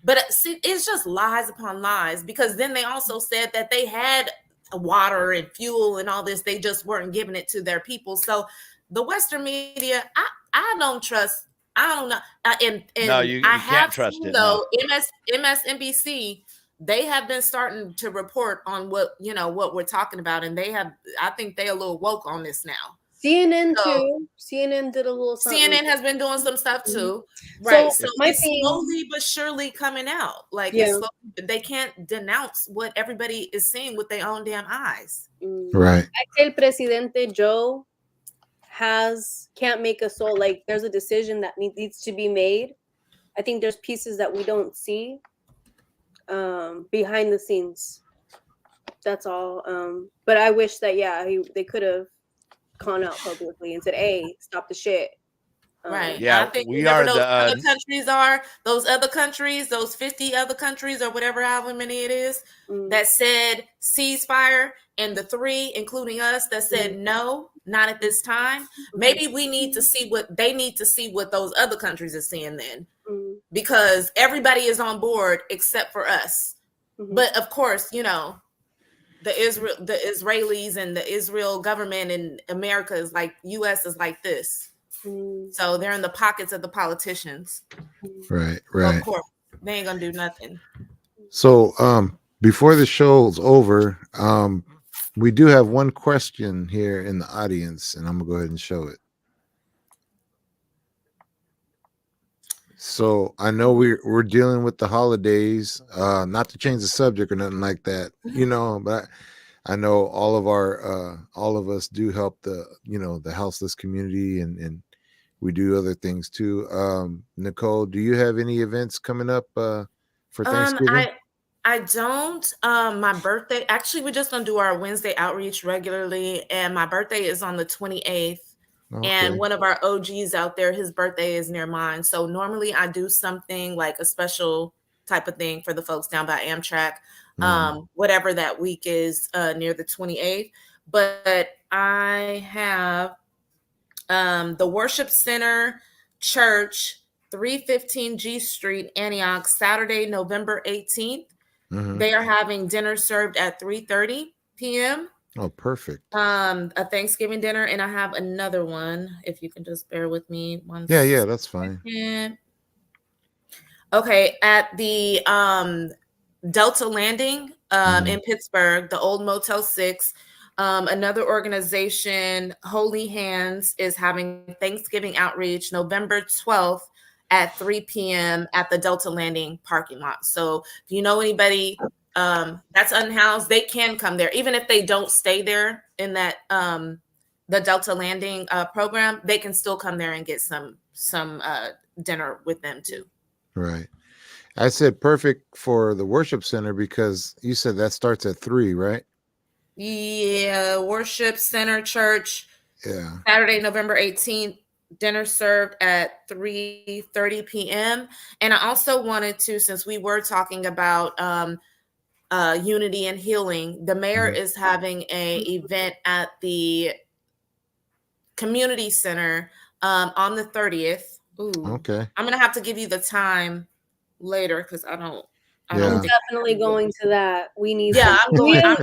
But see, it's just lies upon lies, because then they also said that they had water and fuel and all this. They just weren't giving it to their people. So the Western media, I don't trust. I don't know. And no, you can't trust it. Though MSNBC, they have been starting to report on what we're talking about, and I think they're a little woke on this now. CNN too. CNN did a little something. CNN has been doing some stuff too. Right. So it's slowly but surely coming out. Like, they can't denounce what everybody is seeing with their own damn eyes. Right. El Presidente Joe can't make us all, like, there's a decision that needs to be made. I think there's pieces that we don't see. behind the scenes. That's all. But I wish that they could have gone out publicly and said, "Hey, stop the shit." Right. Yeah, I think we whoever are those the, other countries are, those other countries, those 50 other countries or whatever, however many it is, that said ceasefire, and the 3, including us, that said no, not at this time. Maybe we need to see what they need to see what those other countries are seeing then, because everybody is on board except for us. But of course, you know, the Israelis and the Israel government and America is like, US is like this. So they're in the pockets of the politicians. Right. So of course, they ain't gonna do nothing. So before the show's over, we do have one question here in the audience, and I'm gonna go ahead and show it. So I know we're dealing with the holidays, not to change the subject or nothing like that, you know, but I know all of us do help the, you know, the houseless community, and we do other things too. Nicole, do you have any events coming up for Thanksgiving? I don't. My birthday, actually, we're just gonna do our Wednesday outreach regularly, and my birthday is on the 28th. Okay. And one of our OGs out there, his birthday is near mine. So normally I do something like a special type of thing for the folks down by Amtrak, whatever that week is near the 28th. But I have the Worship Center Church, 315 G Street, Antioch, Saturday, November 18th. They are having dinner served at 3:30 p.m. Oh, perfect. A Thanksgiving dinner, and I have another one. If you can just bear with me one Yeah, that's fine. second. Okay, at the Delta Landing in Pittsburgh, the old Motel 6. Another organization, Holy Hands, is having Thanksgiving outreach November 12th at 3 p.m. at the Delta Landing parking lot. So if you know anybody that's unhoused, they can come there. Even if they don't stay there in that the Delta Landing program, they can still come there and get some dinner with them too. Right. I said perfect for the worship center because you said that starts at 3, right? Yeah, Worship Center Church. Yeah. Saturday, November 18th, dinner served at 3:30 p.m. And I also wanted to, since we were talking about unity and healing, the mayor is having a event at the community center on the 30th. Ooh, Okay. I'm gonna have to give you the time later because I don't. I'm definitely going to that. We need. Yeah, I'm going. I'm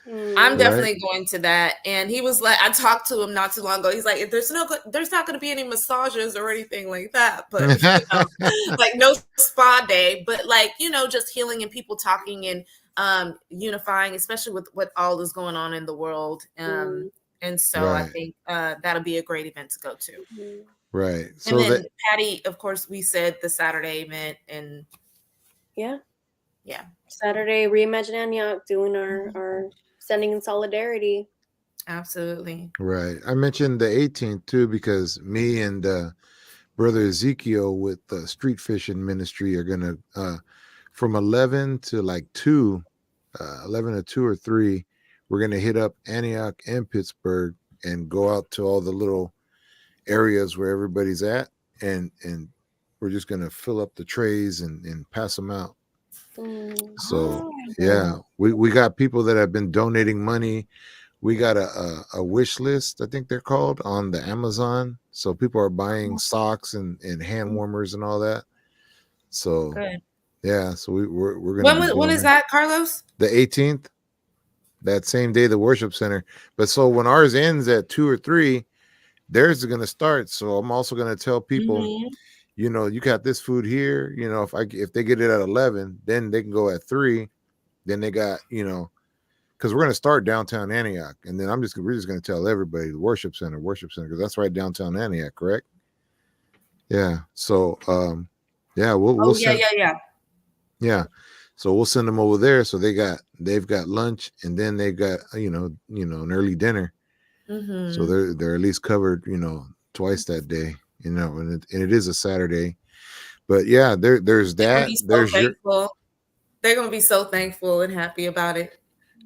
Right. definitely going to that. And he was like, I talked to him not too long ago. He's like, there's not going to be any massages or anything like that, but you know, like no spa day, but like, you know, just healing and people talking and unifying, especially with what all is going on in the world. And so I think that'll be a great event to go to. Right. So and then Patty, of course, we said the Saturday event, and yeah, Saturday Reimagine Antioch, doing our sending in solidarity. Absolutely. Right. I mentioned the 18th too because me and brother Ezekiel with the Street Fishing Ministry are gonna from 11 to like 2, 11 to 2 or 3, we're gonna hit up Antioch and Pittsburgh and go out to all the little areas where everybody's at, and we're just gonna fill up the trays and pass them out. So yeah, we got people that have been donating money. We got a wish list, I think they're called, on the Amazon. So people are buying socks and hand warmers and all that. So yeah, so we're gonna. When is that, Carlos? The 18th. That same day, the worship center. But so when ours ends at 2 or 3, theirs is gonna start. So I'm also gonna tell people. You know, you got this food here. You know, if they get it at 11, then they can go at 3. Then they got, you know, because we're going to start downtown Antioch, and then we're just going to tell everybody the worship center, because that's right downtown Antioch, correct? Yeah. So, yeah, we'll send, yeah. So we'll send them over there. So they've got lunch, and then they've got you know an early dinner. So they're at least covered, you know, twice that day. You know, and it is a Saturday, but yeah, there's that. There's They're gonna be so thankful and happy about it.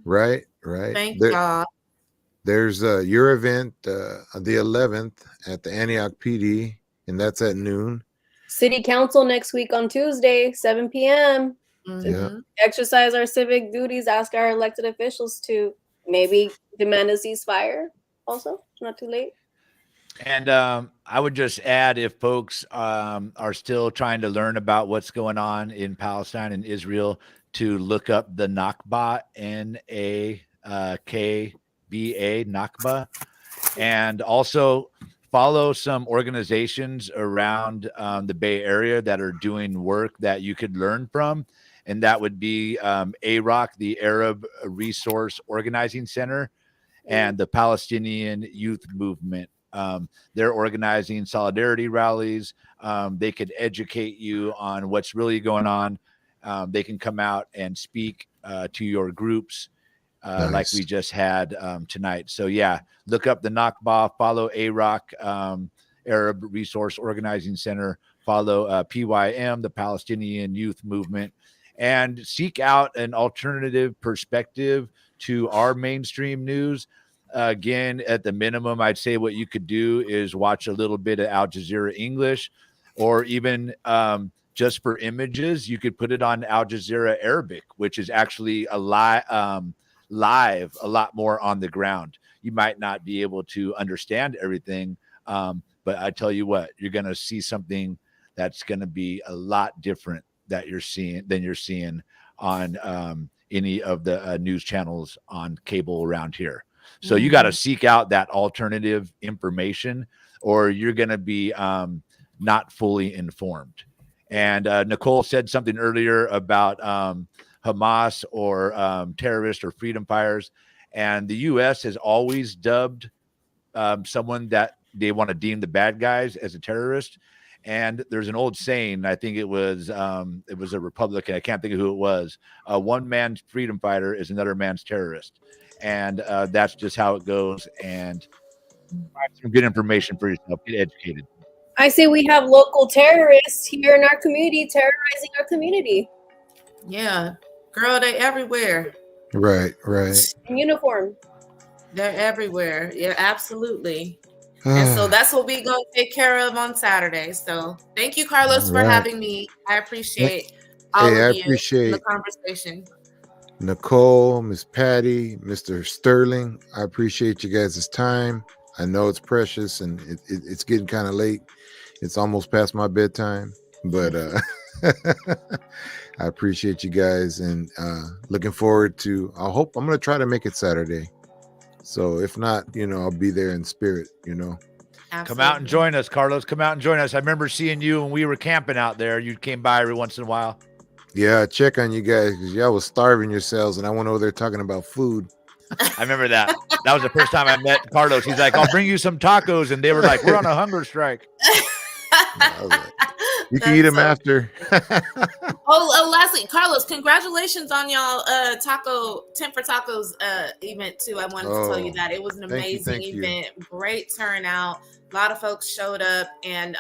Right. Thank There- y'all. There's your event, the 11th at the Antioch PD, and that's at noon. City Council next week on Tuesday, 7 p.m. Yeah. Mhm. Exercise our civic duties, ask our elected officials to maybe demand a ceasefire also. Not too late. And I would just add, if folks are still trying to learn about what's going on in Palestine and Israel, to look up the Nakba, Nakba, Nakba, and also follow some organizations around the Bay Area that are doing work that you could learn from. And that would be AROC, the Arab Resource Organizing Center, and the Palestinian Youth Movement. They're organizing solidarity rallies. They could educate you on what's really going on. They can come out and speak to your groups like Nice. we just had tonight. So yeah, look up the Nakba, follow AROC, Arab Resource Organizing Center, follow PYM, the Palestinian Youth Movement, and seek out an alternative perspective to our mainstream news. Again, at the minimum, I'd say what you could do is watch a little bit of Al Jazeera English, or even just for images, you could put it on Al Jazeera Arabic, which is actually a live a lot more on the ground. You might not be able to understand everything, but I tell you what, you're going to see something that's going to be a lot different that you're seeing on any of the news channels on cable around here. So you got to seek out that alternative information, or you're going to be not fully informed. And Nicole said something earlier about Hamas or terrorists or freedom fighters. And the U.S. has always dubbed someone that they want to deem the bad guys as a terrorist. And there's an old saying, I think it was a Republican, I can't think of who it was. One man's freedom fighter is another man's terrorist. And that's just how it goes. And find some good information for yourself. Get educated. I say we have local terrorists here in our community terrorizing our community Yeah, girl, they everywhere. Right. in uniform. They're everywhere. Yeah, absolutely. And so that's what we're going to take care of on Saturday. So thank you, Carlos, for Right. having me. I appreciate all Hey, I of you appreciate in the conversation. Nicole, Miss Patty, Mr. Sterling. I appreciate you guys' time. I know it's precious and it's getting kind of late. It's almost past my bedtime, but I appreciate you guys, and looking forward to, I'm going to try to make it Saturday. So if not, I'll be there in spirit, Absolutely. Come out and join us, Carlos. Come out and join us. I remember seeing you when we were camping out there. You came by every once in a while. Yeah, I check on you guys because y'all was starving yourselves, and I went over there talking about food. I remember that. That was the first time I met Carlos. He's like, I'll bring you some tacos. And they were like, we're on a hunger strike. I was like, you can eat them after. Lastly, Carlos, congratulations on y'all taco 10 for tacos event too. I wanted to tell you that it was an amazing event. Great turnout. A lot of folks showed up, and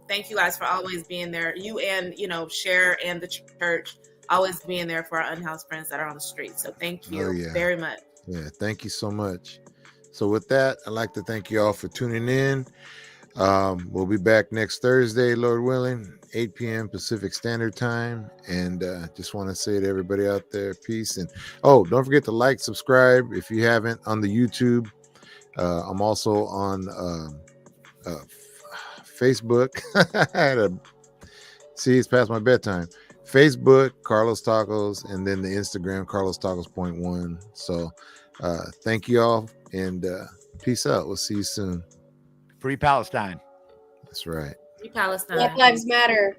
thank you guys for always being there. You and Cher and the church always being there for our unhoused friends that are on the street. So thank you very much. Yeah, thank you so much. So with that, I'd like to thank you all for tuning in. We'll be back next Thursday, Lord willing, 8 p.m. Pacific Standard Time. And just want to say to everybody out there, peace. And don't forget to like, subscribe if you haven't on the YouTube. I'm also on Facebook. It's past my bedtime. Facebook, Carlos Tacos, and then the Instagram, Carlos Tacos .1. So thank you all, and peace out. We'll see you soon. Free Palestine. That's right. Free Palestine. Black Lives Matter.